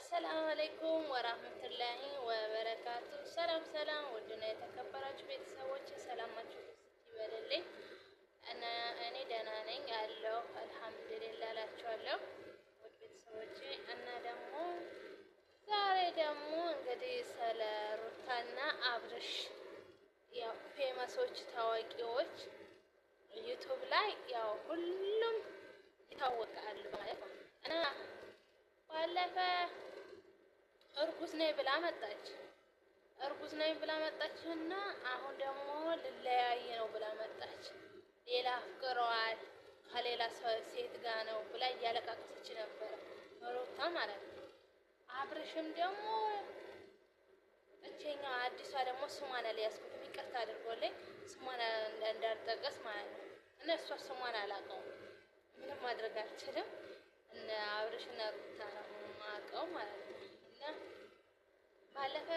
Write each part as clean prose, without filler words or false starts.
አሰላሙ አለይኩም ወራህመቱላሂ ወበረካቱ። ሰላም ሰላም፣ ውድና የተከበራችሁ ቤተሰቦች ሰላማችሁ ይበልልኝ እና እኔ ደህና ነኝ አለሁ አልሐምዱሊላህ እላችኋለሁ። ውድ ቤተሰቦቼ እና ደግሞ ዛሬ ደግሞ እንግዲህ ስለ ሩታና አብርሽ ያው ፌመሶች ታዋቂዎች ዩቱብ ላይ ያው ሁሉም ይታወቃሉ ማለት ነው እና ባለፈ እርጉዝ ነኝ ብላ መጣች። እርጉዝ ነኝ ብላ መጣችና አሁን ደግሞ ልለያይ ነው ብላ መጣች። ሌላ አፍቅረዋል ከሌላ ሴት ጋር ነው ብላ እያለቃቀሰች ነበረ ሩታ ማለት ነው። አብርሽም ደግሞ እቸኛ አዲሷ ደግሞ ስሟን አልያዝኩትም ይቅርታ አድርጎልኝ ስሟን እንዳልጠቀስ ማለት ነው። እና እሷ ስሟን አላውቀውም ምንም ማድረግ አልችልም። እና አብርሽና ሩታ ነው የማውቀው ማለት ነው። እና ባለፈ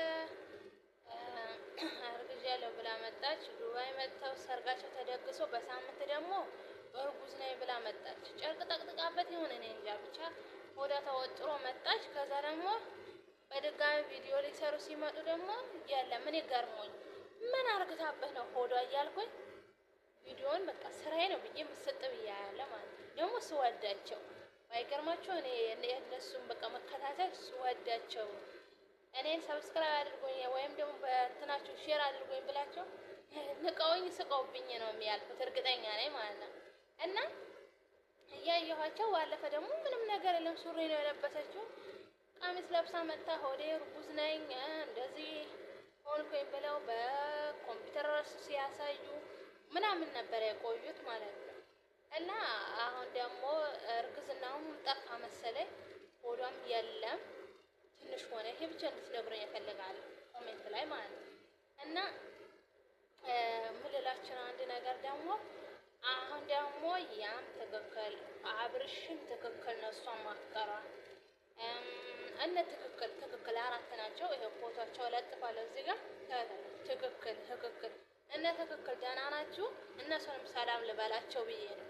አርግዣለሁ ብላ መጣች። ዱባይ መጥተው ሰርጋቸው ተደግሶ በሳምንት ደግሞ እርጉዝ ነኝ ብላ መጣች። ጨርቅ ጠቅጥቃበት ይሁን እኔ እንጃ ብቻ ሆዷ ተወጥሮ መጣች። ከዛ ደግሞ በድጋሚ ቪዲዮ ሊሰሩ ሲመጡ ደግሞ ያለ ምን ይገርሞኝ ምን አርግታበት ነው ሆዷ እያልኩኝ ቪዲዮውን በቃ ስራዬ ነው ብዬ ምስጥ ብዬ ያለ ማለት ነው። ደግሞ ስወዳቸው ባይገርማቸው እኔ እነሱን በቃ መከታተል ስወዳቸው እኔን ሰብስክራይብ አድርጎኝ ወይም ደግሞ በእንትናችሁ ሼር አድርጎኝ ብላቸው ንቀውኝ ስቀውብኝ ነው የሚያልፉት እርግጠኛ ነኝ ማለት ነው። እና እያየኋቸው ባለፈ ደግሞ ምንም ነገር የለም ሱሪ ነው የለበሰችው። ቀሚስ ለብሳ መጣ ሆዴ እርጉዝ ነኝ እንደዚህ ሆንኩኝ ብለው በኮምፒውተር ራሱ ሲያሳዩ ምናምን ነበር የቆዩት ማለት ነው። እና አሁን ደግሞ እርግዝናውም ጠፋ መሰለኝ ሆዷም የለም ትንሽ ሆነ። ይሄ ብቻ እንድትነግሩኝ እፈልጋለሁ ኮሜንት ላይ ማለት ነው። እና ምልላችን አንድ ነገር ደግሞ አሁን ደግሞ ያም ትክክል አብርሽም ትክክል ነው እሷን ማፍቀሯ እነ ትክክል አራት ናቸው። ይሄ ፎቶቸው ለጥፋለሁ እዚህ ጋር ትክክል እነ ትክክል ደህና ናችሁ። እነሱንም ሰላም ልበላቸው ብዬ ነው።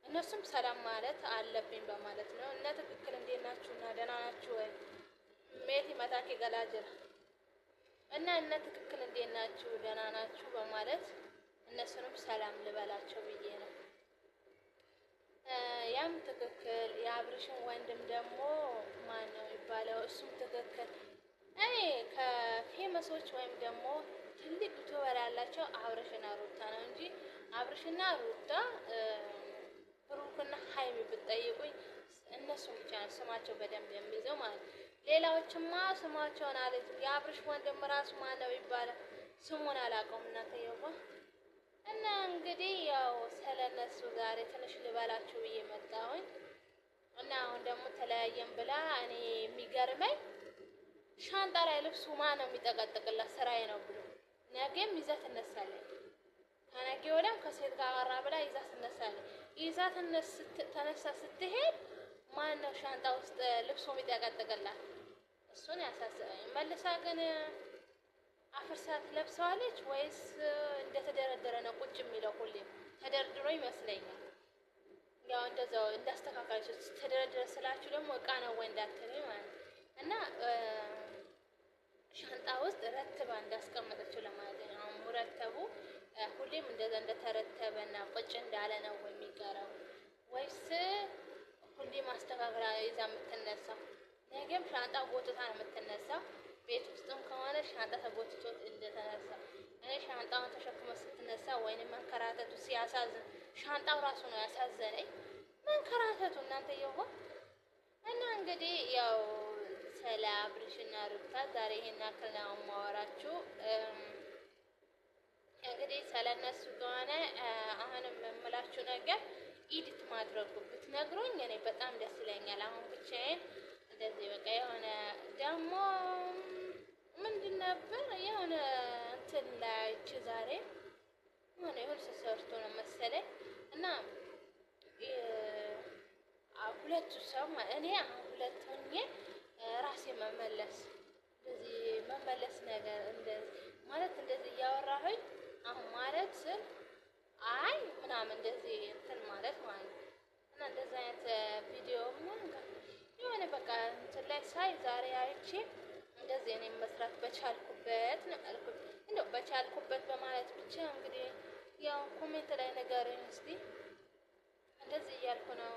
እነሱም ሰላም ማለት አለብኝ በማለት ነው። እነ ትክክል እንዴት ናችሁና ደህና ናችሁ ወይ ሜቲ መታኪ ገላጀር እና እነ ትክክል እንዴት ናችሁ ደህና ናችሁ በማለት እነሱንም ሰላም ልበላቸው ብዬ ነው። ያም ትክክል የአብርሽን ወንድም ደግሞ ማን ነው የሚባለው እሱም ትክክል። እኔ ከፌመሶች ወይም ደግሞ ትልቅ ዩቲዩበር ያላቸው አብርሽና ሩታ ነው እንጂ አብርሽና ሩታ ብሩክና ሀይሚ ብትጠይቁኝ እነሱ ብቻ ነው ስማቸው በደንብ የሚይዘው ማለት ነው። ሌላዎችማ ስማቸውን አልይዝም። የአብርሽ ወንድም ራሱ ማን ነው ይባላል ስሙን አላውቀውም እናንተየው። እና እንግዲህ ያው ስለነሱ ዛሬ ትንሽ ልበላችሁ ብዬ መጣሁኝ። እና አሁን ደግሞ ተለያየን ብላ እኔ የሚገርመኝ ሻንጣ ላይ ልብሱ ማን ነው የሚጠቀጥቅላት ስራዬ ነው ብሎ ነገም ይዛ ትነሳለች። ከነገ ወዲያም ከሴት ጋር አወራ ብላ ይዛ ትነሳለች። ይዛ ተነሳ ስትሄድ ማን ነው ሻንጣ ውስጥ ልብሱ የሚጠቀጥቅላት? እሱን ያሳስበኝ። መልሳ ግን አፍርሳት ለብሰዋለች ወይስ እንደተደረደረ ነው ቁጭ የሚለው? ሁሌም ተደርድሮ ይመስለኛል። ያው እንደዛው እንዳስተካካለች ተደረደረ ስላችሁ ደግሞ እቃ ነው ወይ እንዳትሉኝ ማለት ነው። እና ሻንጣ ውስጥ ረትባ እንዳስቀመጠችው ለማለት ነው። አሁን ሙረተቡ ሁሌም እንደዛ እንደተረተበና ቁጭ እንዳለ ነው ወይ የሚቀረው ወይስ ሁሌም አስተካክላ ይዛ የምትነሳው? ነገም ሻንጣ ጎትታ ነው የምትነሳው። ቤት ውስጥም ከሆነ ሻንጣ ተጎትቶ እንደተነሳ እኔ ሻንጣውን ተሸክመ ስትነሳ ወይንም መንከራተቱ ሲያሳዝን ሻንጣው ራሱ ነው ያሳዘነኝ መንከራተቱ እናንተ ይሆን። እና እንግዲህ ያው ስለ አብርሽና ሩታ ዛሬ ይሄን ያክል ነው የማወራችሁ። እንግዲህ ስለነሱ ከሆነ አሁንም የምላችሁ ነገር ኢዲት ማድረጉ ብትነግሩኝ እኔ በጣም ደስ ይለኛል። አሁን ብቻዬን እንደዚህ በቃ የሆነ ደግሞ ምንድን ነበር የሆነ እንትን ላይች ዛሬ የሆነ ሰርቶ ነው መሰለኝ እና ሁለቱ ሰው እኔ ሁለት ሆኜ ራሴ መመለስ ነገር እንደዚህ ማለት እንደዚህ እያወራሁኝ አሁን ማለት ስል አይ ምናምን እንደዚህ እንትን ማለት ነው። እና እንደዚህ አይነት ቪዲዮ ምናምን የሆነ በቃ እንትን ላይ ሳይ ዛሬ አይቼ እንደዚህ እኔም መስራት በቻልኩበት ነው ያልኩት። እንደው በቻልኩበት በማለት ብቻ እንግዲህ ያው ኮሜንት ላይ ንገሩኝ እስቲ። እንደዚህ እያልኩ ነው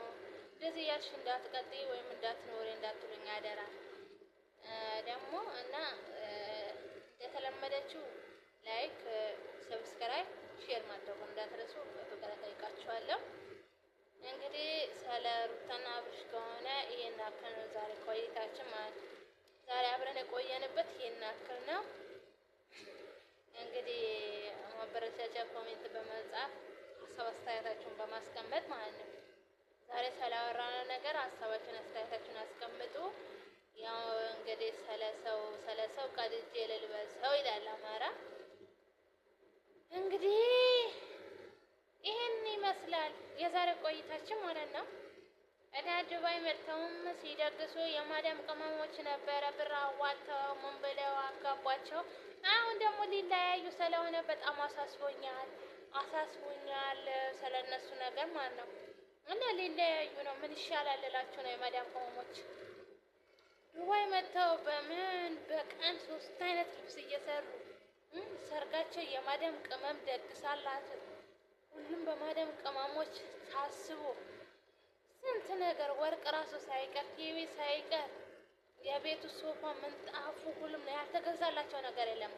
እንደዚህ እያልሽ እንዳትቀጥይ ወይም እንዳትኖሪ እንዳትሉኝ አደራ። ደግሞ እና እንደተለመደችው ላይክ፣ ሰብስክራይብ፣ ሼር ማድረጉ እንዳትረሱ በፍቅር እጠይቃችኋለሁ። እንግዲህ ስለ ሩታና አብርሽ ከሆነ ይሄን ያክል ነው ዛሬ ቆይታችን ማለት ነው። ዛሬ አብረን የቆየንበት ይሄን ያክል ነው። እንግዲህ ማበረታቻ ኮሜንት በመጻፍ ሀሳብ አስተያየታችሁን በማስቀመጥ ማለት ነው። ዛሬ ስላወራነው ነገር ሀሳባችሁን አስተያየታችሁን አስቀምጡ። ያው እንግዲህ ስለሰው ቀድጄ ልልበሰው ይላል አማራ። እንግዲህ ይሄን ይመስላል የዛሬ ቆይታችን ማለት ነው። እኔ ዱባይ መጥተውም ሲደግሱ የማዳም ቅመሞች ነበረ ብር አዋጥተው ምን ብለው አጋቧቸው። አሁን ደግሞ ሊለያዩ ስለሆነ በጣም አሳስቦኛል ስለነሱ ነገር ማለት ነው። እና ሊለያዩ ነው። ምን ይሻላል እላችሁ ነው የማዳም ቅመሞች ዱባይ መጥተው በቀን 3 አይነት ልብስ እየሰሩ ሰርጋቸው የማዳም ቅመም ደግሳላት። ሁሉም በማዳም ቅመሞች ታስቦ ስንት ነገር ወርቅ ራሱ ሳይቀር ቲቪ ሳይቀር የቤቱ ሶፋ ምንጣፉ ሁሉም ነው ያልተገዛላቸው ነገር የለም።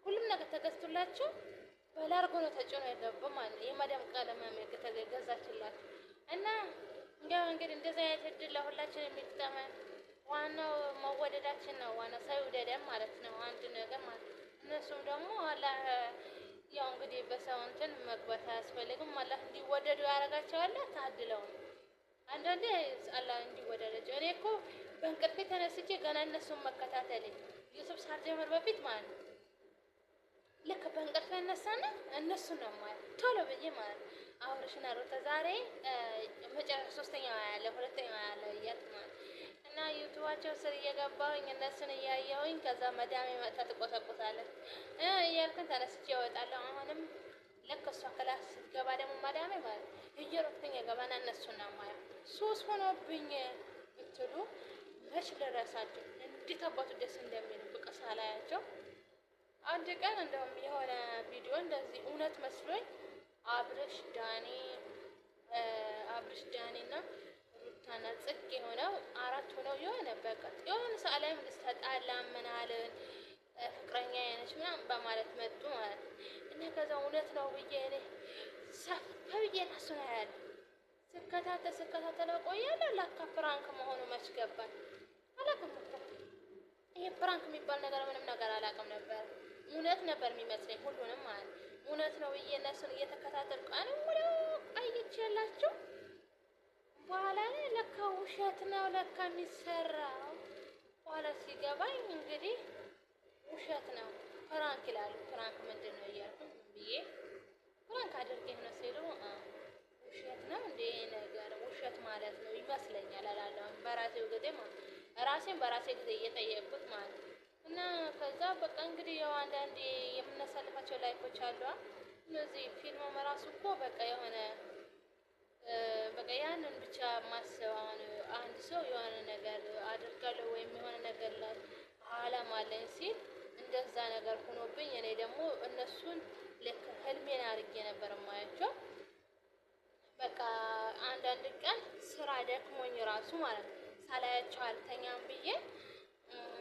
ሁሉም ነገር ተገዝቶላቸው በላርጎ ነው ተጭኖ የገባው ማለት የማዳም ቅመም የተገዛችላቸው። እና ያው እንግዲህ እንደዚህ አይነት እድል ለሁላችን የሚጠመን ዋናው መወደዳችን ነው። ዋናው ሰው ይውደደን ማለት ነው አንድ ነገር ማለት ነው። እነሱም ደግሞ አላህ ያው እንግዲህ በሰው እንትን መግባት አያስፈልግም። አላህ እንዲወደዱ ያደርጋቸዋል። ታድለው ነው አንዳንዴ አላህ እንዲወደዳቸው። እኔ እኮ በእንቅልፌ ተነስቼ ገና እነሱን መከታተል ዩቱብ ሳልጀምር በፊት ማለት ነው። ልክ በእንቅልፌ እነሳና እነሱን ነው ማለት ቶሎ ብዬ ማለት ነው። አብርሽና ሩታ ዛሬ መጨረሻ 3ኛው ያለ 2ኛው ያለ እያልኩ ማለት እና ዩቱባቸው ስር እየገባሁኝ እነሱን እያየሁኝ ከዛ መዳሜ መጣ ትቆሰቁሳለች እያልኩኝ ተነስቼ እወጣለሁ። አሁንም ልክ እሷ ክላስ ስትገባ ደግሞ መዳሜ ማለት እየሮጥኩኝ የገባና እነሱን ነው ማለት ሱስ ሆኖብኝ ብትሉ መች ልረሳቸው። እንዴት አባቱ ደስ እንደሚል በቃ ሳላያቸው። አንድ ቀን እንደውም የሆነ ቪዲዮ እንደዚህ እውነት መስሎኝ አብርሽ ዳኒና ሩታና ጽጌ ሆነው 4 ሆነው የሆነ በቃ የሆነ ሰዓት ላይ ተጣላ ምናልን ፍቅረኛ አይነች ምናምን በማለት መጡ ማለት ነው። እና ከዛ እውነት ነው ብዬ እኔ ሰፍ ብዬ እነሱን አያለሁ። ስከታተል ቆያለሁ። ላካ ፕራንክ መሆኑ መች ገባኝ። አላውቅም እኮ ይሄ ፕራንክ የሚባል ነገር ምንም ነገር አላውቅም ነበር። እውነት ነበር የሚመስለኝ ሁሉንም ማለት ነው። እውነት ነው ብዬ እነሱን እየተከታተልኩ ቀን ሙሉ ቆይቼላቸው በኋላ ላይ ለካ ውሸት ነው ለካ የሚሰራው። በኋላ ሲገባኝ እንግዲህ ውሸት ነው ፕራንክ ይላሉ። ፕራንክ ምንድን ነው እያልኩኝ ብዬ ፕራንክ አድርጌ ነው ሲሉ ውሸት ነው እንዴ ነገር ውሸት ማለት ነው ይመስለኛል እላለሁ በራሴው ጊዜ ማለት ራሴን በራሴ ጊዜ እየጠየቅኩት ማለት ነው። እና ከዛ በቃ እንግዲህ ያው አንዳንዴ የምናሳልፋቸው ላይፎች አሉ። እነዚህ ፊልም ራሱ እኮ በቃ የሆነ በቃ ያንን ብቻ ማሰብ። አሁን አንድ ሰው የሆነ ነገር አድርጋለሁ ወይም የሆነ ነገር ላይ አላማ አለኝ ሲል እንደዛ ነገር ሆኖብኝ እኔ ደግሞ እነሱን ልክ ህልሜን አድርጌ ነበር የማያቸው። በቃ አንዳንድ ቀን ስራ ደክሞኝ ራሱ ማለት ነው ሳላያቸው አልተኛም ብዬ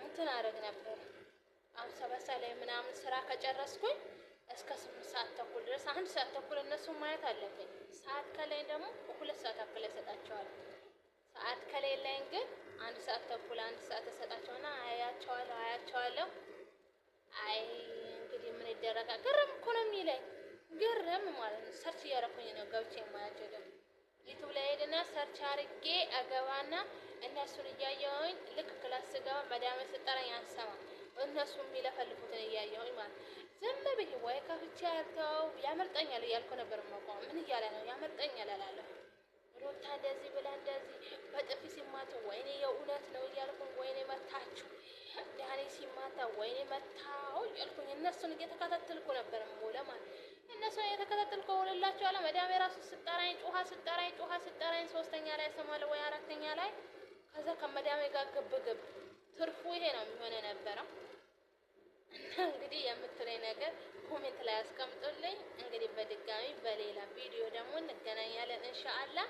እንትን አደርግ ነበር። 7 ሰዓት ላይ ምናምን ስራ ከጨረስኩኝ እስከ 8 ሰዓት ተኩል ድረስ 1 ሰዓት ተኩል እነሱን ማየት አለብኝ። ሰዓት ከላይ ደግሞ 2 ሰዓት አክል እሰጣቸዋለሁ። ሰዓት ከሌለኝ ግን 1 ሰዓት ተኩል 1 ሰዓት እሰጣቸውና አያቸዋለሁ። አይ እንግዲህ ምን ይደረጋል። ግርም እኮ ነው የሚለኝ ግርም ማለት ነው። ሰርች እያደረኩኝ ነው ገብቼ የማያቸው ደግሞ ዩቱብ ላይ ሄድና ሰርች አድርጌ አገባና እነሱን እያየሁኝ ልክ ክላስ ስገባ መዳሜ ስጠራኝ አንሰማም። እነሱ የሚለፈልፉትን እያየሁኝ ማለት ዝም ብዬ ወይ ከፍቼ ያልተው ያመልጠኛል እያልኩ ነበር የማውቀው። ምን እያለ ነው ያመልጠኛል እላለሁ። ሩታ እንደዚህ ብላ እንደዚህ በጥፊ ሲማታ ወይኔ የእውነት ነው እያልኩኝ ወይኔ መታችሁ ዳኒ ሲማታ ወይኔ መታው እያልኩኝ እነሱን እየተከታተልኩ ነበር የምውለው ማለት እነሱን እየተከታተልኩ እውልላቸዋለሁ። መዳሜ ራሱ ስጠራኝ ጮኻ ስጠራኝ 3ኛ ላይ እሰማለሁ ወይ 4ኛ ላይ ከዛ ከመዳሜ ጋር ግብ ትርፉ ይሄ ነው የሚሆነ ነበረው። እና እንግዲህ የምትለኝ ነገር ኮሜንት ላይ አስቀምጡልኝ። እንግዲህ በድጋሚ በሌላ ቪዲዮ ደግሞ እንገናኛለን ኢንሻአላህ።